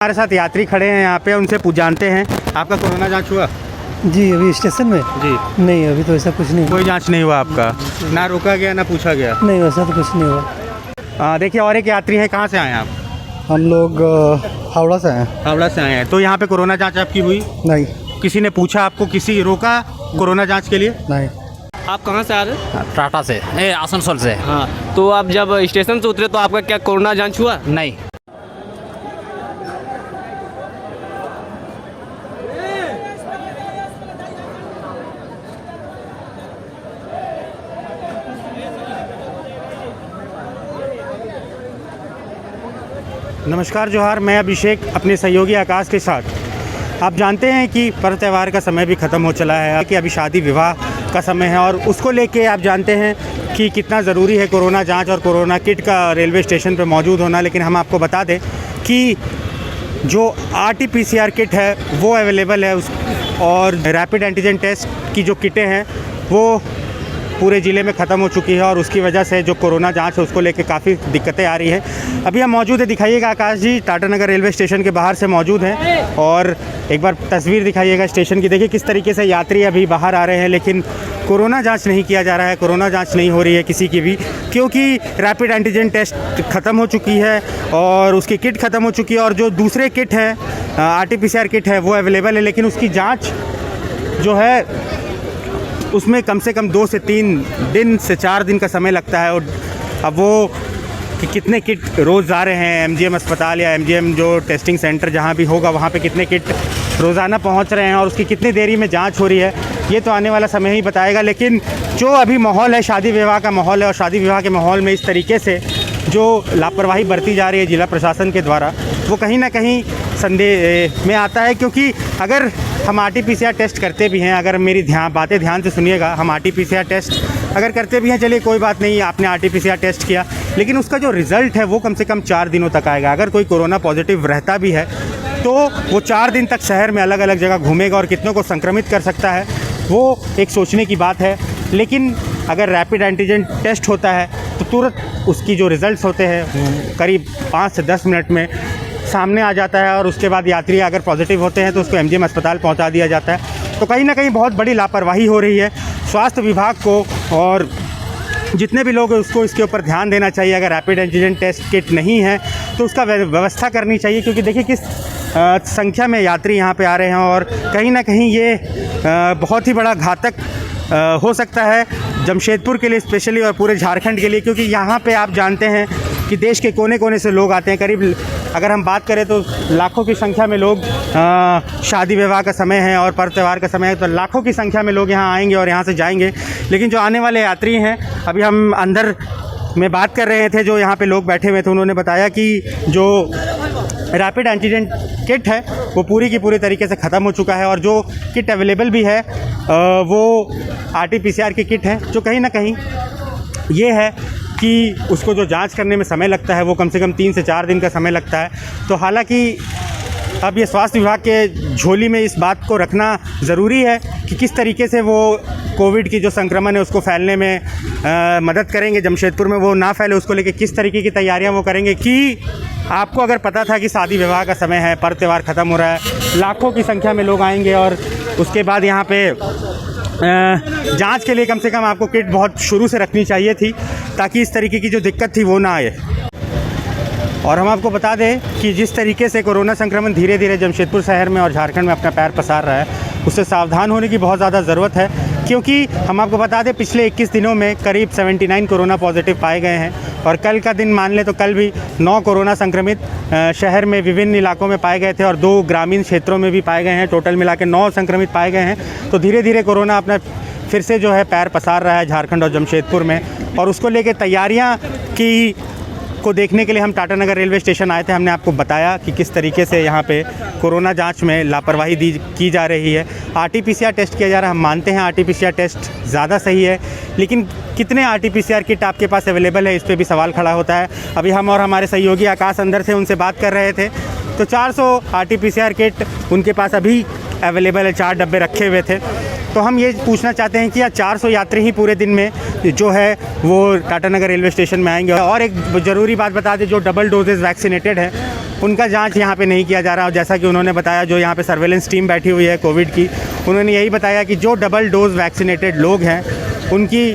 हमारे साथ यात्री खड़े हैं यहाँ पे, उनसे जानते हैं आपका कोरोना जांच हुआ? जी अभी स्टेशन में जी नहीं, अभी तो ऐसा कुछ नहीं। कोई जांच नहीं हुआ आपका? ना रोका गया ना पूछा गया? नहीं, वैसा तो कुछ नहीं हुआ। देखिए और एक यात्री है, कहाँ से आए हैं आप? हम लोग हावड़ा से हैं। हावड़ा से आए हैं। तो यहाँ पे कोरोना जांच आपकी हुई? नहीं। किसी ने पूछा आपको, किसी रोका कोरोना जांच के लिए? नहीं। आप कहाँ से आ रहे हैं? टाटा से, आसनसोल से। हाँ, तो आप जब स्टेशन से उतरे तो आपका क्या कोरोना जांच हुआ? नहीं। नमस्कार जोहार, मैं अभिषेक अपने सहयोगी आकाश के साथ। आप जानते हैं कि पर्व त्यौहार का समय भी ख़त्म हो चला है, कि अभी शादी विवाह का समय है और उसको लेके आप जानते हैं कि कितना ज़रूरी है कोरोना जांच और कोरोना किट का रेलवे स्टेशन पे मौजूद होना। लेकिन हम आपको बता दें कि जो RT-PCR किट है वो अवेलेबल है और रैपिड एंटीजन टेस्ट की जो किटें हैं वो पूरे ज़िले में ख़त्म हो चुकी है और उसकी वजह से जो कोरोना जांच है उसको लेके काफ़ी दिक्कतें आ रही हैं। अभी हम मौजूद है, दिखाइएगा आकाश जी, टाटा नगर रेलवे स्टेशन के बाहर से मौजूद हैं और एक बार तस्वीर दिखाइएगा स्टेशन की। देखिए किस तरीके से यात्री अभी बाहर आ रहे हैं, लेकिन कोरोना जांच नहीं किया जा रहा है, कोरोना जांच नहीं हो रही है किसी की भी, क्योंकि रैपिड एंटीजन टेस्ट ख़त्म हो चुकी है और उसकी किट ख़त्म हो चुकी है। और जो दूसरे किट हैं, RT-PCR किट है, वो अवेलेबल है, लेकिन उसकी जाँच जो है उसमें कम से कम 2 से 3 दिन से 4 दिन का समय लगता है। और अब वो कि कितने किट रोज़ आ रहे हैं MGM अस्पताल या MGM जो टेस्टिंग सेंटर जहाँ भी होगा वहाँ पे कितने किट रोज़ाना पहुँच रहे हैं और उसकी कितनी देरी में जांच हो रही है, ये तो आने वाला समय ही बताएगा। लेकिन जो अभी माहौल है, शादी विवाह का माहौल है और शादी विवाह के माहौल में इस तरीके से जो लापरवाही बरती जा रही है जिला प्रशासन के द्वारा, वो कहीं ना कहीं संदेह में आता है। क्योंकि अगर हम RT-PCR टेस्ट करते भी हैं, अगर मेरी बातें ध्यान से सुनिएगा, हम RT-PCR टेस्ट अगर करते भी हैं, चलिए कोई बात नहीं, आपने RT-PCR टेस्ट किया, लेकिन उसका जो रिज़ल्ट है वो कम से कम 4 दिनों तक आएगा। अगर कोई कोरोना पॉजिटिव रहता भी है तो वो 4 दिन तक शहर में अलग अलग जगह घूमेगा और कितनों को संक्रमित कर सकता है, वो एक सोचने की बात है। लेकिन अगर रैपिड एंटीजन टेस्ट होता है तो तुरंत उसकी जो रिज़ल्ट्स होते हैं करीब 5 से 10 मिनट में सामने आ जाता है और उसके बाद यात्री अगर पॉजिटिव होते हैं तो उसको MGM अस्पताल पहुंचा दिया जाता है। तो कहीं ना कहीं बहुत बड़ी लापरवाही हो रही है स्वास्थ्य विभाग को, और जितने भी लोग हैं उसको इसके ऊपर ध्यान देना चाहिए। अगर रैपिड एंटीजन टेस्ट किट नहीं है तो उसका व्यवस्था करनी चाहिए, क्योंकि देखिए किस संख्या में यात्री यहाँ पे आ रहे हैं और कहीं ना कहीं ये बहुत ही बड़ा घातक हो सकता है जमशेदपुर के लिए स्पेशली और पूरे झारखंड के लिए, क्योंकि यहाँ पे आप जानते हैं कि देश के कोने कोने से लोग आते हैं। करीब अगर हम बात करें तो लाखों की संख्या में लोग, शादी विवाह का समय है और पर्व त्यौहार का समय है तो लाखों की संख्या में लोग यहाँ आएंगे और यहाँ से जाएंगे। लेकिन जो आने वाले यात्री हैं, अभी हम अंदर में बात कर रहे थे, जो यहाँ पे लोग बैठे हुए थे, उन्होंने बताया कि जो रैपिड एंटीजन किट है वो पूरी की पूरी तरीके से ख़त्म हो चुका है और जो किट अवेलेबल भी है वो RT-PCR की किट है, जो कहीं ना कहीं ये है कि उसको जो जांच करने में समय लगता है वो कम से कम 3 से 4 दिन का समय लगता है। तो हालांकि अब ये स्वास्थ्य विभाग के झोली में इस बात को रखना ज़रूरी है कि किस तरीके से वो कोविड की जो संक्रमण है उसको फैलने में मदद करेंगे, जमशेदपुर में वो ना फैले उसको लेके किस तरीके की तैयारियां वो करेंगे। कि आपको अगर पता था कि शादी विवाह का समय है, पर्व त्यौहार ख़त्म हो रहा है, लाखों की संख्या में लोग आएंगे और उसके बाद यहाँ पे जांच के लिए कम से कम आपको किट बहुत शुरू से रखनी चाहिए थी, ताकि इस तरीके की जो दिक्कत थी वो ना आए। और हम आपको बता दें कि जिस तरीके से कोरोना संक्रमण धीरे धीरे जमशेदपुर शहर में और झारखंड में अपना पैर पसार रहा है, उससे सावधान होने की बहुत ज़्यादा ज़रूरत है। क्योंकि हम आपको बता दें पिछले 21 दिनों में करीब 79 कोरोना पॉजिटिव पाए गए हैं और कल का दिन मान लें तो कल भी 9 कोरोना संक्रमित शहर में विभिन्न इलाकों में पाए गए थे और 2 ग्रामीण क्षेत्रों में भी पाए गए हैं। टोटल मिला के 9 संक्रमित पाए गए हैं। तो धीरे धीरे कोरोना अपना फिर से जो है पैर पसार रहा है झारखंड और जमशेदपुर में, और उसको लेके तैयारियां को देखने के लिए हम टाटा नगर रेलवे स्टेशन आए थे। हमने आपको बताया कि किस तरीके से यहाँ पे कोरोना जांच में लापरवाही की जा रही है। RT-PCR टेस्ट किया जा रहा है, हम मानते हैं RT-PCR टेस्ट ज़्यादा सही है, लेकिन कितने RT-PCR किट आपके पास अवेलेबल है, इस पर भी सवाल खड़ा होता है। अभी हम और हमारे सहयोगी आकाश अंदर थे, उनसे बात कर रहे थे तो 400 RT-PCR किट उनके पास अभी अवेलेबल है, 4 डब्बे रखे हुए थे। तो हम ये पूछना चाहते हैं कि या 400 यात्री ही पूरे दिन में जो है वो टाटा नगर रेलवे स्टेशन में आएंगे। और एक ज़रूरी बात बता दें, जो डबल डोजेज़ वैक्सीनेटेड हैं उनका जांच यहाँ पे नहीं किया जा रहा। और जैसा कि उन्होंने बताया, जो यहाँ पे सर्वेलेंस टीम बैठी हुई है कोविड की, उन्होंने यही बताया कि जो डबल डोज वैक्सीनेटेड लोग हैं उनकी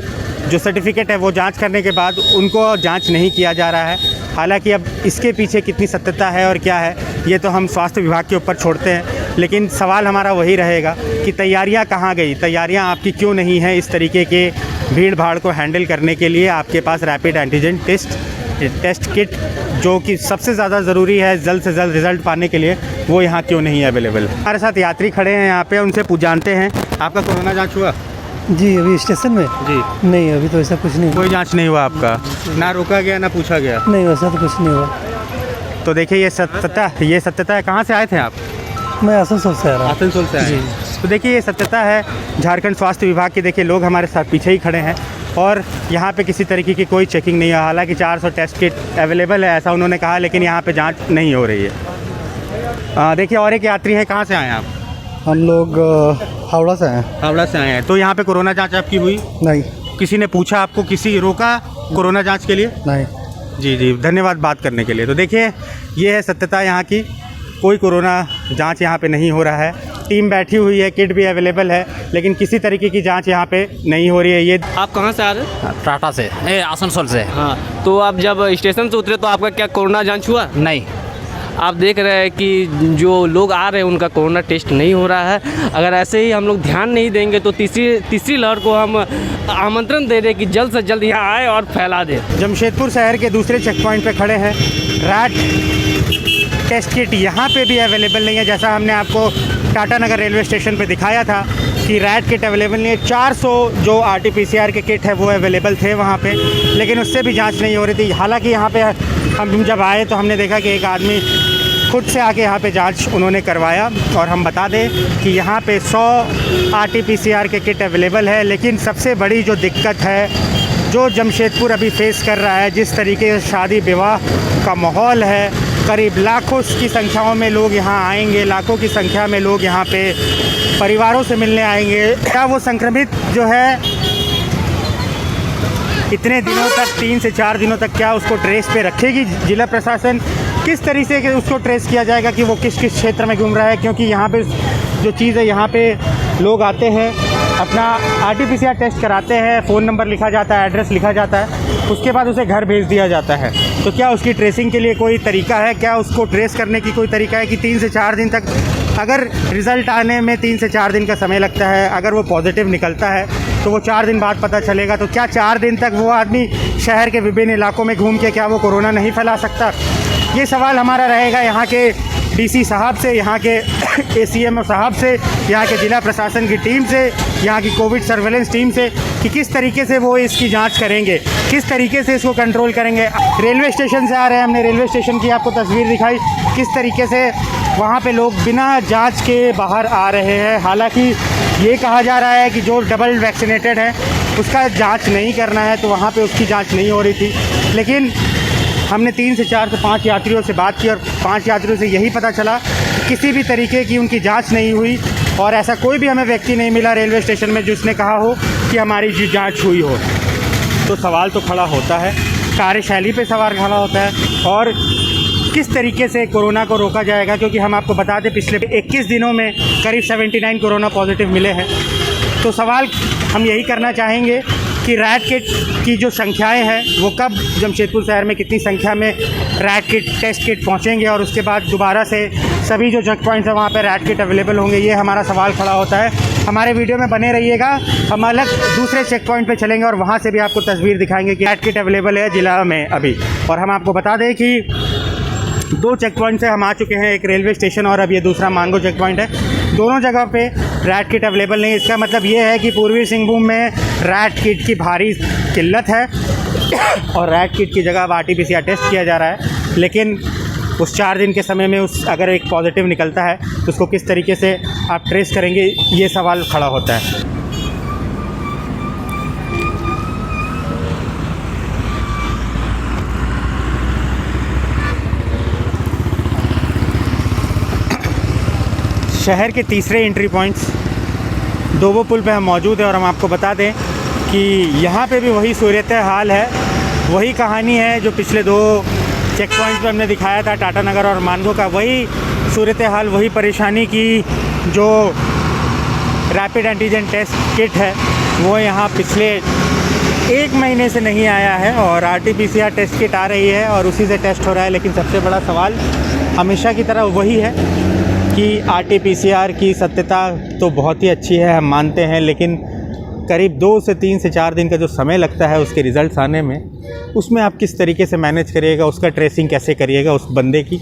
जो सर्टिफिकेट है वो जांच करने के बाद उनको जांच नहीं किया जा रहा है। हालांकि अब इसके पीछे कितनी सत्यता है और क्या है ये तो हम स्वास्थ्य विभाग के ऊपर छोड़ते हैं, लेकिन सवाल हमारा वही रहेगा कि तैयारियां कहाँ गई, तैयारियां आपकी क्यों नहीं हैं इस तरीके के भीड़ भाड़ को हैंडल करने के लिए। आपके पास रैपिड एंटीजन टेस्ट किट जो कि सबसे ज़्यादा ज़रूरी है जल्द से जल्द रिज़ल्ट पाने के लिए, वो यहाँ क्यों नहीं है अवेलेबल। हमारे साथ यात्री खड़े हैं यहाँ पे, उनसे जानते हैं आपका कोरोना जाँच हुआ? जी अभी स्टेशन में जी नहीं, अभी तो ऐसा कुछ नहीं। कोई जांच नहीं हुआ आपका? ना रोका गया ना पूछा गया? नहीं, वैसा तो कुछ नहीं हुआ। तो देखिए ये सत्यता है। कहाँ से आए थे आप? मैं आसनसोल से आ रहा हूँ। आसनसोल से आए। तो देखिए ये सत्यता है झारखंड स्वास्थ्य विभाग के। देखिए लोग हमारे साथ पीछे ही खड़े हैं और यहाँ पे किसी तरीके की कोई चेकिंग नहीं है। हालांकि 400 टेस्ट किट अवेलेबल है ऐसा उन्होंने कहा, लेकिन यहाँ पे जांच नहीं हो रही है। देखिए और एक यात्री हैं, कहाँ से आए हैं आप? हम लोग हावड़ा से हैं। हावड़ा से आए हैं। तो यहाँ पे कोरोना जांच आपकी हुई? नहीं। किसी ने पूछा आपको, किसी रोका कोरोना जांच के लिए? नहीं। जी जी, धन्यवाद बात करने के लिए। तो देखिए ये है सत्यता यहाँ की, कोई कोरोना जांच यहाँ पे नहीं हो रहा है। टीम बैठी हुई है, किट भी अवेलेबल है, लेकिन किसी तरीके की जांच यहाँ पे नहीं हो रही है। ये आप कहाँ से आ रहे हैं? टाटा से, आसनसोल से। हाँ, तो आप जब स्टेशन से उतरे तो आपका क्या कोरोना जांच हुआ? नहीं। आप देख रहे हैं कि जो लोग आ रहे हैं उनका कोरोना टेस्ट नहीं हो रहा है। अगर ऐसे ही हम लोग ध्यान नहीं देंगे तो तीसरी लहर को हम आमंत्रण दे रहे कि जल्द से जल्द यहाँ आए और फैला दे। जमशेदपुर शहर के दूसरे चेक पॉइंट पे खड़े हैं। रैट टेस्ट किट यहाँ पे भी अवेलेबल नहीं है, जैसा हमने आपको टाटा नगर रेलवे स्टेशन पे दिखाया था कि रैट किट अवेलेबल नहीं है। 400 जो RT-PCR के किट है वो अवेलेबल थे वहाँ पे, लेकिन उससे भी जांच नहीं हो रही थी। हालांकि यहाँ पे हम जब आए तो हमने देखा कि एक आदमी खुद से आके यहाँ पे जांच उन्होंने करवाया। और हम बता दें कि यहाँ पे 100 RT-PCR के किट अवेलेबल है, लेकिन सबसे बड़ी जो दिक्कत है जो जमशेदपुर अभी फेस कर रहा है, जिस तरीके से शादी विवाह का माहौल है, करीब लाखों की संख्याओं में लोग यहाँ आएंगे, लाखों की संख्या में लोग यहाँ पे परिवारों से मिलने आएंगे। क्या वो संक्रमित जो है इतने दिनों तक, 3 से 4 दिनों तक, क्या उसको ट्रेस पे रखेगी जिला प्रशासन? किस तरीके से उसको ट्रेस किया जाएगा कि वो किस किस क्षेत्र में घूम रहा है? क्योंकि यहाँ पे जो चीज़ है, यहाँ पे लोग आते हैं, अपना RT-PCR टेस्ट कराते हैं, फ़ोन नंबर लिखा जाता है, एड्रेस लिखा जाता है, उसके बाद उसे घर भेज दिया जाता है। तो क्या उसकी ट्रेसिंग के लिए कोई तरीका है? क्या उसको ट्रेस करने की कोई तरीका है कि 3 से 4 दिन तक, अगर रिज़ल्ट आने में 3 से 4 दिन का समय लगता है, अगर वो पॉजिटिव निकलता है तो वो 4 दिन बाद पता चलेगा, तो क्या 4 दिन तक वो आदमी शहर के विभिन्न इलाकों में घूम के क्या वो कोरोना नहीं फैला सकता? ये सवाल हमारा रहेगा यहाँ के DC साहब से, यहाँ के ACM साहब से, यहाँ के ज़िला प्रशासन की टीम से, यहाँ की कोविड सर्वेलेंस टीम से, कि किस तरीके से वो इसकी जांच करेंगे, किस तरीके से इसको कंट्रोल करेंगे। रेलवे स्टेशन से आ रहे हैं, हमने रेलवे स्टेशन की आपको तस्वीर दिखाई, किस तरीके से वहाँ पे लोग बिना जांच के बाहर आ रहे हैं। हालांकि ये कहा जा रहा है कि जो डबल वैक्सीनेटेड है उसका जाँच नहीं करना है, तो वहाँ पर उसकी जाँच नहीं हो रही थी। लेकिन हमने 3 से 4 से 5 यात्रियों से बात की और 5 यात्रियों से यही पता चला कि किसी भी तरीके की उनकी जांच नहीं हुई, और ऐसा कोई भी हमें व्यक्ति नहीं मिला रेलवे स्टेशन में जिसने कहा हो कि हमारी जांच हुई हो। तो सवाल तो खड़ा होता है, कार्यशैली पे सवाल खड़ा होता है, और किस तरीके से कोरोना को रोका जाएगा। क्योंकि हम आपको बता दें पिछले 21 दिनों में करीब 79 कोरोना पॉजिटिव मिले हैं। तो सवाल हम यही करना चाहेंगे कि रैट किट की जो संख्याएं हैं वो कब जमशेदपुर शहर में कितनी संख्या में रैट किट टेस्ट किट पहुंचेंगे, और उसके बाद दोबारा से सभी जो चेक पॉइंट्स हैं वहाँ पे रैट किट अवेलेबल होंगे, ये हमारा सवाल खड़ा होता है। हमारे वीडियो में बने रहिएगा, हम अलग दूसरे चेक पॉइंट पे चलेंगे और वहाँ से भी आपको तस्वीर दिखाएंगे कि रैट किट अवेलेबल है ज़िला में अभी। और हम आपको बता दें कि 2 चेक पॉइंट से हम आ चुके हैं, एक रेलवे स्टेशन और अब ये दूसरा मांगो चेक पॉइंट है। दोनों जगह पे रैट किट अवेलेबल नहीं। इसका मतलब ये है कि पूर्वी सिंहभूम में रैट किट की भारी किल्लत है और रैट किट की जगह अब RT-PCR टेस्ट किया जा रहा है। लेकिन उस 4 दिन के समय में अगर एक पॉजिटिव निकलता है तो उसको किस तरीके से आप ट्रेस करेंगे, ये सवाल खड़ा होता है। शहर के तीसरे एंट्री पॉइंट्स दोबो पुल पे हम मौजूद हैं और हम आपको बता दें कि यहाँ पे भी वही सूरत हाल है, वही कहानी है जो पिछले 2 चेक पॉइंट पे हमने दिखाया था टाटा नगर और मानगो का वही सूरत हाल, वही परेशानी की जो रैपिड एंटीजन टेस्ट किट है वो यहाँ पिछले 1 महीने से नहीं आया है और RT-PCR टेस्ट किट आ रही है और उसी से टेस्ट हो रहा है। लेकिन सबसे बड़ा सवाल हमेशा की तरह वही है कि RT-PCR की सत्यता तो बहुत ही अच्छी है, हम मानते हैं, लेकिन करीब 2 से 3 से 4 दिन का जो समय लगता है उसके रिज़ल्ट्स आने में, उसमें आप किस तरीके से मैनेज करिएगा, उसका ट्रेसिंग कैसे करिएगा उस बंदे की।